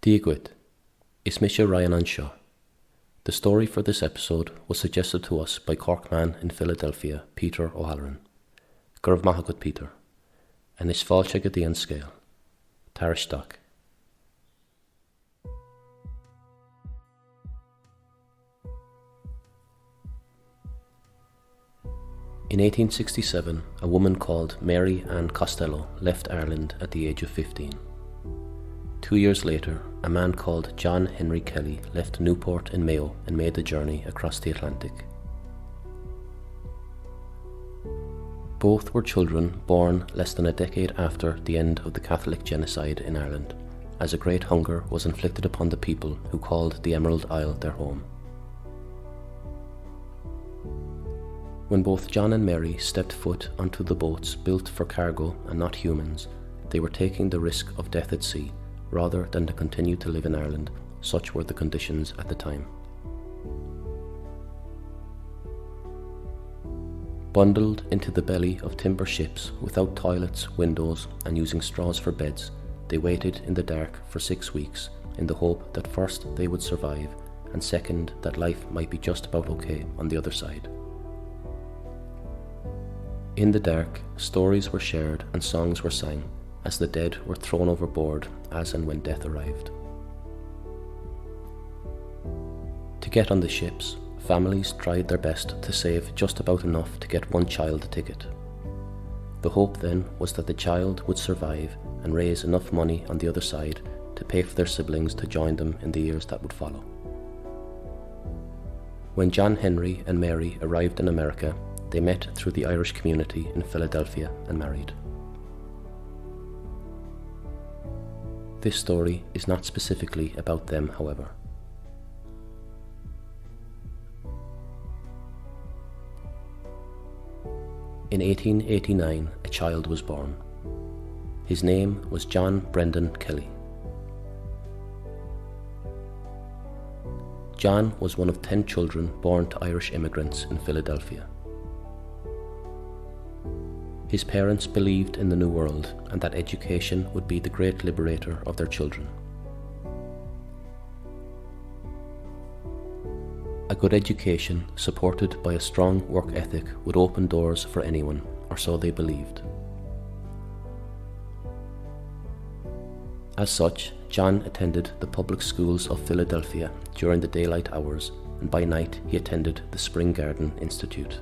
Díogwyd, is Misha Ryan Anshaw. The story for this episode was suggested to us by Cork man in Philadelphia, Peter O'Halloran. Gurv Mahagud Peter, and is fáilte go dtí an scéal. Taristeach. In 1867, a woman called Mary Ann Costello left Ireland at the age of 15. 2 years later, a man called John Henry Kelly left Newport in Mayo and made the journey across the Atlantic. Both were children born less than a decade after the end of the Catholic genocide in Ireland, as a great hunger was inflicted upon the people who called the Emerald Isle their home. When both John and Mary stepped foot onto the boats built for cargo and not humans, they were taking the risk of death at sea rather than to continue to live in Ireland. Such were the conditions at the time. Bundled into the belly of timber ships without toilets, windows, and using straws for beds, they waited in the dark for 6 weeks in the hope that first they would survive, and second that life might be just about okay on the other side. In the dark, stories were shared and songs were sang as the dead were thrown overboard as and when death arrived. To get on the ships, families tried their best to save just about enough to get one child a ticket. The hope then was that the child would survive and raise enough money on the other side to pay for their siblings to join them in the years that would follow. When John Henry and Mary arrived in America, they met through the Irish community in Philadelphia and married. This story is not specifically about them, however. In 1889, a child was born. His name was John Brendan Kelly. John was one of 10 children born to Irish immigrants in Philadelphia. His parents believed in the New World and that education would be the great liberator of their children. A good education, supported by a strong work ethic, would open doors for anyone, or so they believed. As such, John attended the public schools of Philadelphia during the daylight hours, and by night he attended the Spring Garden Institute.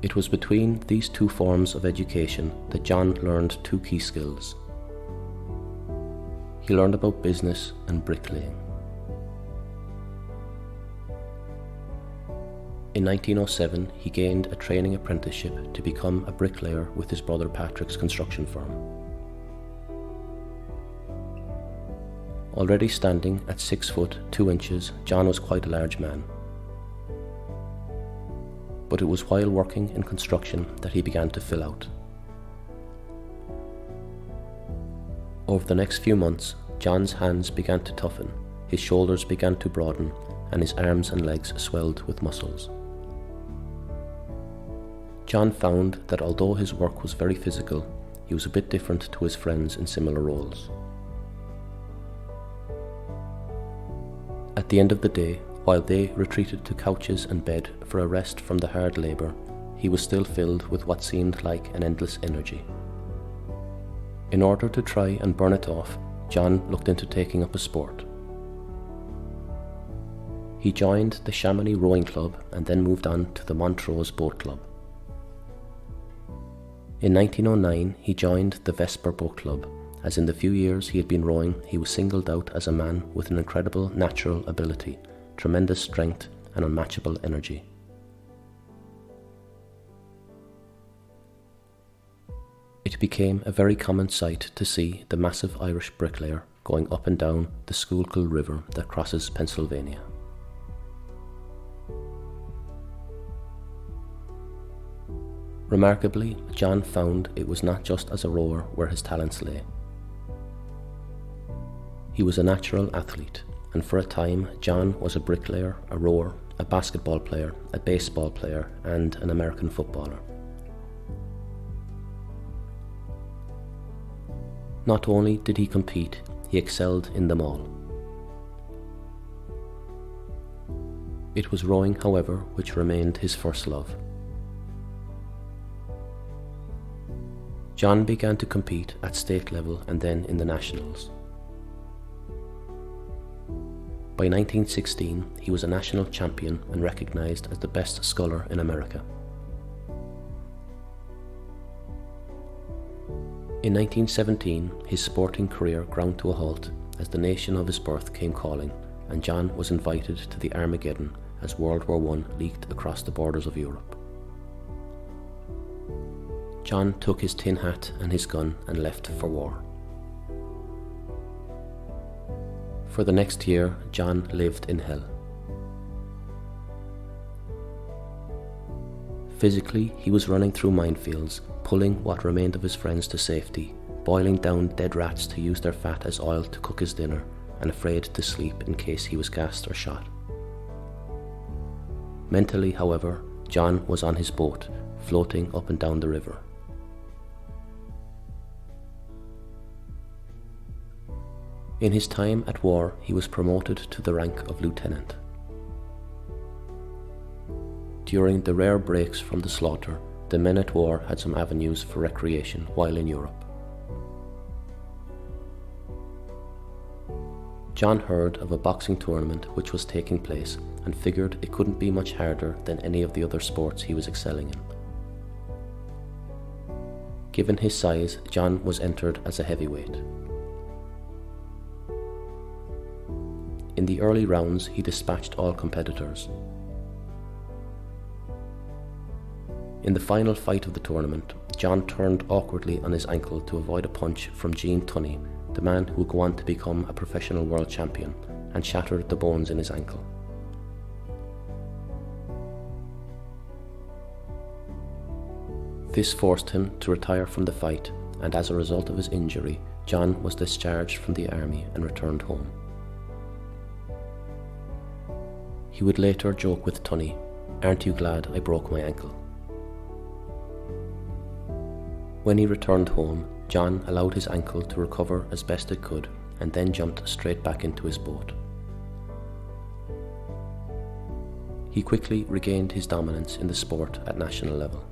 It was between these two forms of education that John learned two key skills. He learned about business and bricklaying. In 1907, he gained a training apprenticeship to become a bricklayer with his brother Patrick's construction firm. Already standing at 6 foot 2 inches, John was quite a large man. But it was while working in construction that he began to fill out. Over the next few months, John's hands began to toughen, his shoulders began to broaden, and his arms and legs swelled with muscles. John found that although his work was very physical, he was a bit different to his friends in similar roles. At the end of the day, while they retreated to couches and bed for a rest from the hard labour, he was still filled with what seemed like an endless energy. In order to try and burn it off, John looked into taking up a sport. He joined the Chamonix Rowing Club and then moved on to the Montrose Boat Club. In 1909, he joined the Vesper Boat Club, as in the few years he had been rowing, he was singled out as a man with an incredible natural ability, tremendous strength, and unmatchable energy. It became a very common sight to see the massive Irish bricklayer going up and down the Schuylkill River that crosses Pennsylvania. Remarkably, John found it was not just as a rower where his talents lay. He was a natural athlete, and for a time John was a bricklayer, a rower, a basketball player, a baseball player, and an American footballer. Not only did he compete, he excelled in them all. It was rowing, however, which remained his first love. John began to compete at state level and then in the nationals. By 1916, he was a national champion and recognized as the best sculler in America. In 1917, his sporting career ground to a halt as the nation of his birth came calling, and John was invited to the Armageddon as World War I leaked across the borders of Europe. John took his tin hat and his gun and left for war. For the next year, John lived in hell. Physically, he was running through minefields, pulling what remained of his friends to safety, boiling down dead rats to use their fat as oil to cook his dinner, and afraid to sleep in case he was gassed or shot. Mentally, however, John was on his boat, floating up and down the river. In his time at war, he was promoted to the rank of lieutenant. During the rare breaks from the slaughter, the men at war had some avenues for recreation while in Europe. John heard of a boxing tournament which was taking place and figured it couldn't be much harder than any of the other sports he was excelling in. Given his size, John was entered as a heavyweight. In the early rounds, he dispatched all competitors. In the final fight of the tournament, John turned awkwardly on his ankle to avoid a punch from Gene Tunney, the man who would go on to become a professional world champion, and shattered the bones in his ankle. This forced him to retire from the fight, and as a result of his injury, John was discharged from the army and returned home. He would later joke with Tunney, "Aren't you glad I broke my ankle?" When he returned home, John allowed his ankle to recover as best it could and then jumped straight back into his boat. He quickly regained his dominance in the sport at national level.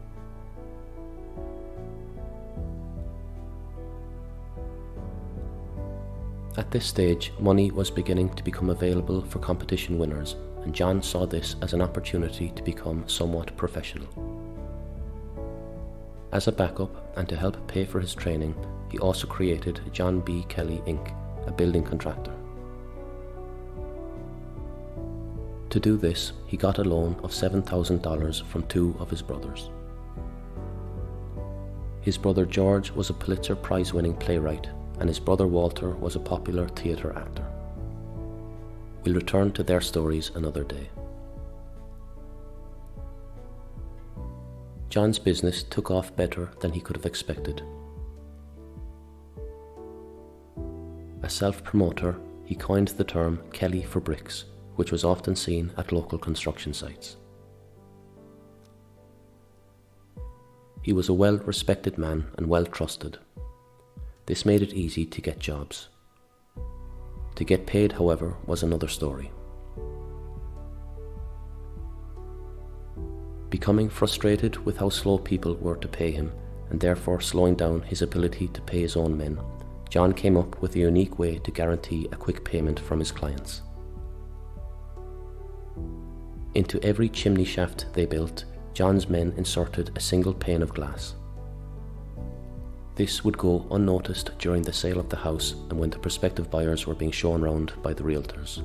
At this stage, money was beginning to become available for competition winners, and John saw this as an opportunity to become somewhat professional. As a backup and to help pay for his training, he also created John B. Kelly Inc., a building contractor. To do this, he got a loan of $7,000 from two of his brothers. His brother George was a Pulitzer Prize-winning playwright, and his brother Walter was a popular theatre actor. We'll return to their stories another day. John's business took off better than he could have expected. As self-promoter, he coined the term Kelly for bricks, which was often seen at local construction sites. He was a well-respected man and well-trusted. This made it easy to get jobs. To get paid, however, was another story. Becoming frustrated with how slow people were to pay him, and therefore slowing down his ability to pay his own men, John came up with a unique way to guarantee a quick payment from his clients. Into every chimney shaft they built, John's men inserted a single pane of glass. This would go unnoticed during the sale of the house and when the prospective buyers were being shown round by the realtors.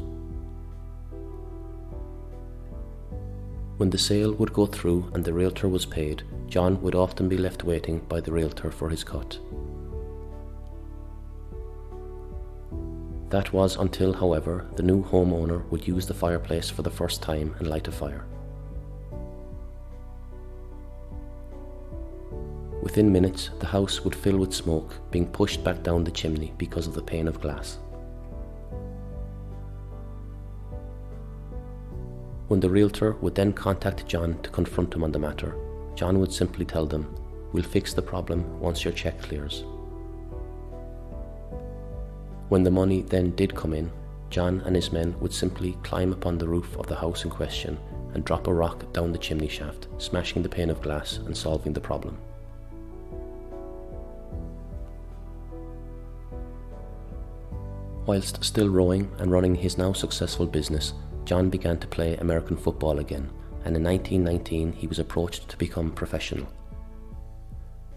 When the sale would go through and the realtor was paid, John would often be left waiting by the realtor for his cut. That was until, however, the new homeowner would use the fireplace for the first time and light a fire. Within minutes, the house would fill with smoke, being pushed back down the chimney because of the pane of glass. When the realtor would then contact John to confront him on the matter, John would simply tell them, "We'll fix the problem once your check clears." When the money then did come in, John and his men would simply climb upon the roof of the house in question and drop a rock down the chimney shaft, smashing the pane of glass and solving the problem. Whilst still rowing and running his now successful business, John began to play American football again, and in 1919 he was approached to become professional.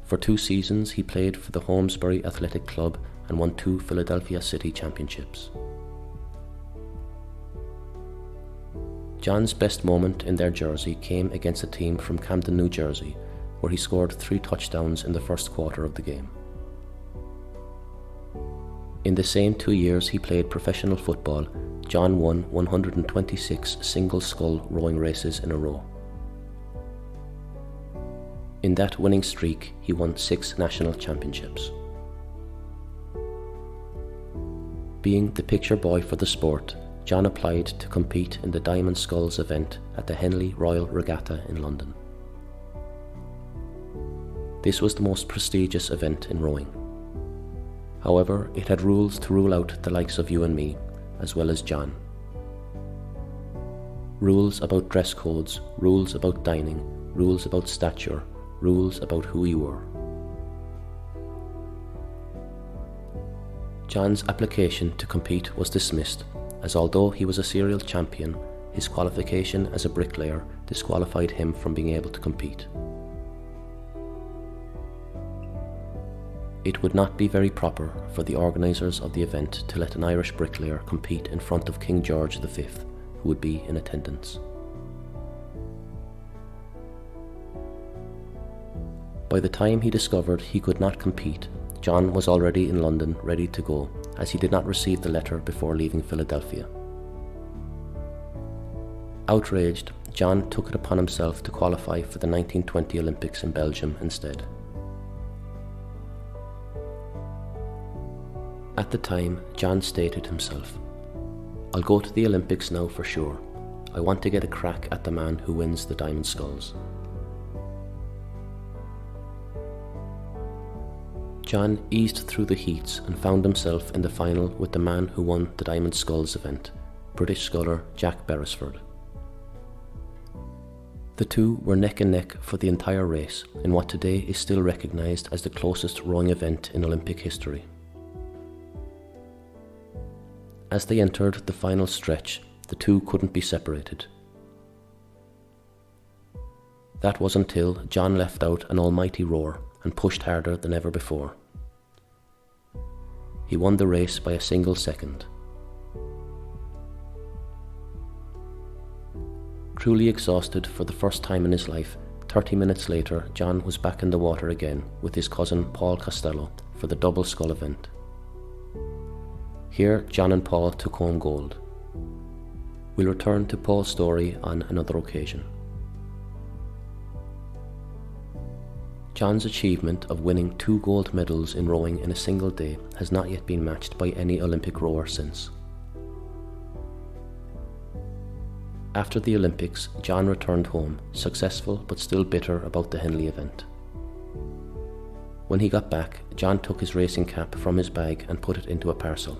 For 2 seasons he played for the Holmesbury Athletic Club and won 2 Philadelphia City Championships. John's best moment in their jersey came against a team from Camden, New Jersey, where he scored 3 touchdowns in the first quarter of the game. In the same 2 years he played professional football, John won 126 single-scull rowing races in a row. In that winning streak, he won 6 national championships. Being the picture boy for the sport, John applied to compete in the Diamond Sculls event at the Henley Royal Regatta in London. This was the most prestigious event in rowing. However, it had rules to rule out the likes of you and me, as well as John. Rules about dress codes, rules about dining, rules about stature, rules about who you were. John's application to compete was dismissed, as although he was a serial champion, his qualification as a bricklayer disqualified him from being able to compete. It would not be very proper for the organisers of the event to let an Irish bricklayer compete in front of King George V, who would be in attendance. By the time he discovered he could not compete, John was already in London ready to go, as he did not receive the letter before leaving Philadelphia. Outraged, John took it upon himself to qualify for the 1920 Olympics in Belgium instead. At the time, John stated himself, "I'll go to the Olympics now for sure. I want to get a crack at the man who wins the Diamond Sculls." John eased through the heats and found himself in the final with the man who won the Diamond Sculls event, British sculler Jack Beresford. The two were neck and neck for the entire race in what today is still recognised as the closest rowing event in Olympic history. As they entered the final stretch, the two couldn't be separated. That was until John left out an almighty roar and pushed harder than ever before. He won the race by a single second. Truly exhausted for the first time in his life, 30 minutes later, John was back in the water again with his cousin Paul Costello for the double scull event. Here, John and Paul took home gold. We'll return to Paul's story on another occasion. John's achievement of winning 2 gold medals in rowing in a single day has not yet been matched by any Olympic rower since. After the Olympics, John returned home, successful but still bitter about the Henley event. When he got back, John took his racing cap from his bag and put it into a parcel.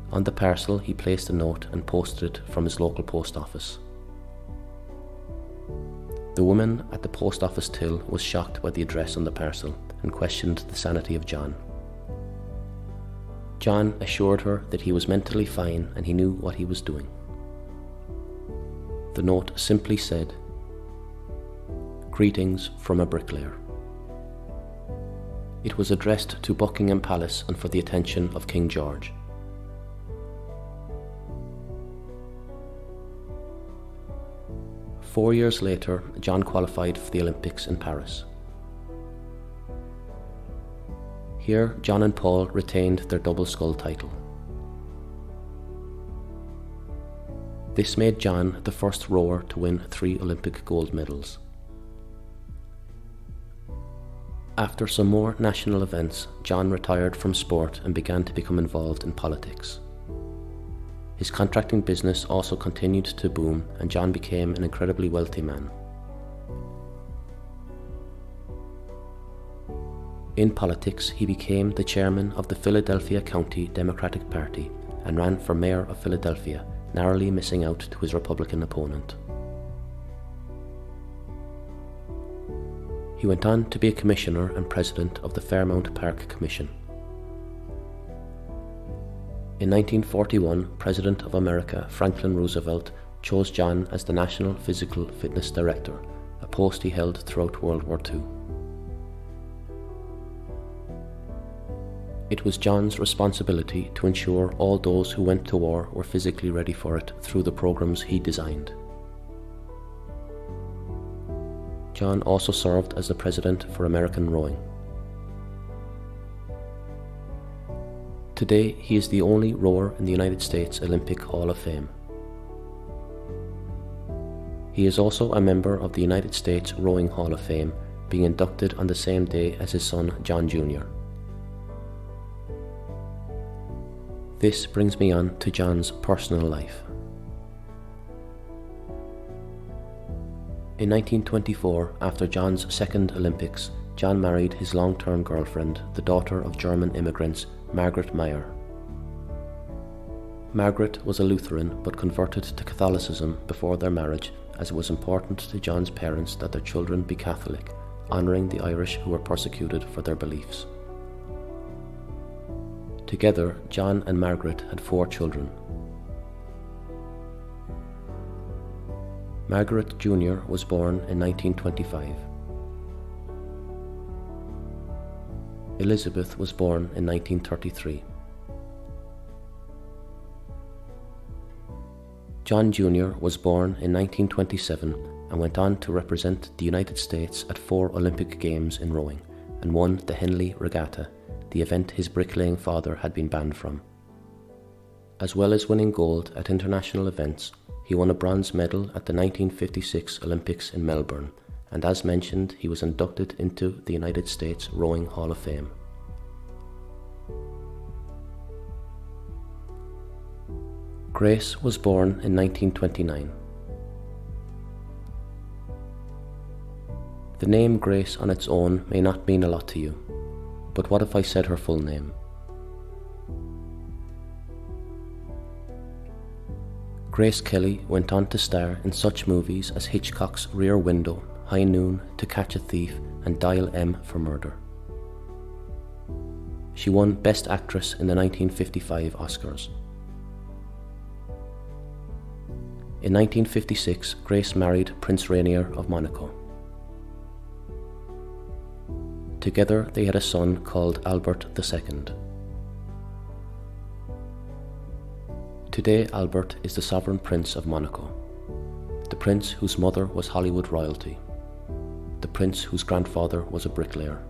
On the parcel, he placed a note and posted it from his local post office. The woman at the post office till was shocked by the address on the parcel and questioned the sanity of John. John assured her that he was mentally fine and he knew what he was doing. The note simply said, "Greetings from a bricklayer." It was addressed to Buckingham Palace and for the attention of King George. Four years later, John qualified for the Olympics in Paris. Here, John and Paul retained their double scull title. This made John the first rower to win 3 Olympic gold medals. After some more national events, John retired from sport and began to become involved in politics. His contracting business also continued to boom, and John became an incredibly wealthy man. In politics, he became the chairman of the Philadelphia County Democratic Party and ran for mayor of Philadelphia, narrowly missing out to his Republican opponent. He went on to be a commissioner and president of the Fairmount Park Commission. In 1941, President of America Franklin Roosevelt chose John as the National Physical Fitness Director, a post he held throughout World War II. It was John's responsibility to ensure all those who went to war were physically ready for it through the programs he designed. John also served as the president for American rowing. Today, he is the only rower in the United States Olympic Hall of Fame. He is also a member of the United States Rowing Hall of Fame, being inducted on the same day as his son John Jr. This brings me on to John's personal life. In 1924, after John's second Olympics, John married his long-term girlfriend, the daughter of German immigrants, Margaret Meyer. Margaret was a Lutheran but converted to Catholicism before their marriage, as it was important to John's parents that their children be Catholic, honouring the Irish who were persecuted for their beliefs. Together, John and Margaret had 4 children. Margaret Jr. was born in 1925. Elizabeth was born in 1933. John Jr. was born in 1927 and went on to represent the United States at 4 Olympic Games in rowing and won the Henley Regatta, the event his bricklaying father had been banned from. As well as winning gold at international events, he won a bronze medal at the 1956 Olympics in Melbourne, and as mentioned, he was inducted into the United States Rowing Hall of Fame. Grace was born in 1929. The name Grace on its own may not mean a lot to you, but what if I said her full name? Grace Kelly went on to star in such movies as Hitchcock's Rear Window, High Noon, To Catch a Thief, and Dial M for Murder. She won Best Actress in the 1955 Oscars. In 1956, Grace married Prince Rainier of Monaco. Together they had a son called Albert II. Today Albert is the sovereign prince of Monaco, the prince whose mother was Hollywood royalty, the prince whose grandfather was a bricklayer,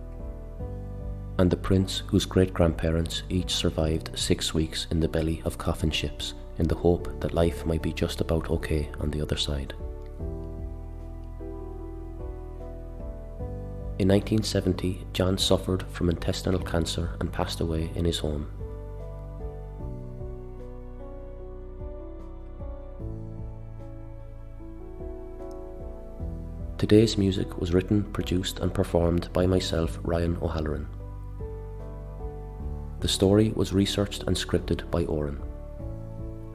and the prince whose great-grandparents each survived 6 weeks in the belly of coffin ships in the hope that life might be just about okay on the other side. In 1970, John suffered from intestinal cancer and passed away in his home. Today's music was written, produced and performed by myself, Ryan O'Halloran. The story was researched and scripted by Oren.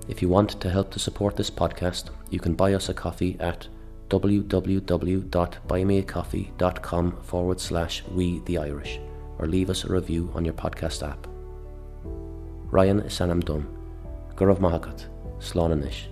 If you want to help to support this podcast, you can buy us a coffee at www.buymeacoffee.com/WeTheIrish or leave us a review on your podcast app. Ryan is Sanam Dum, Gurav Mahakat, Slánanish.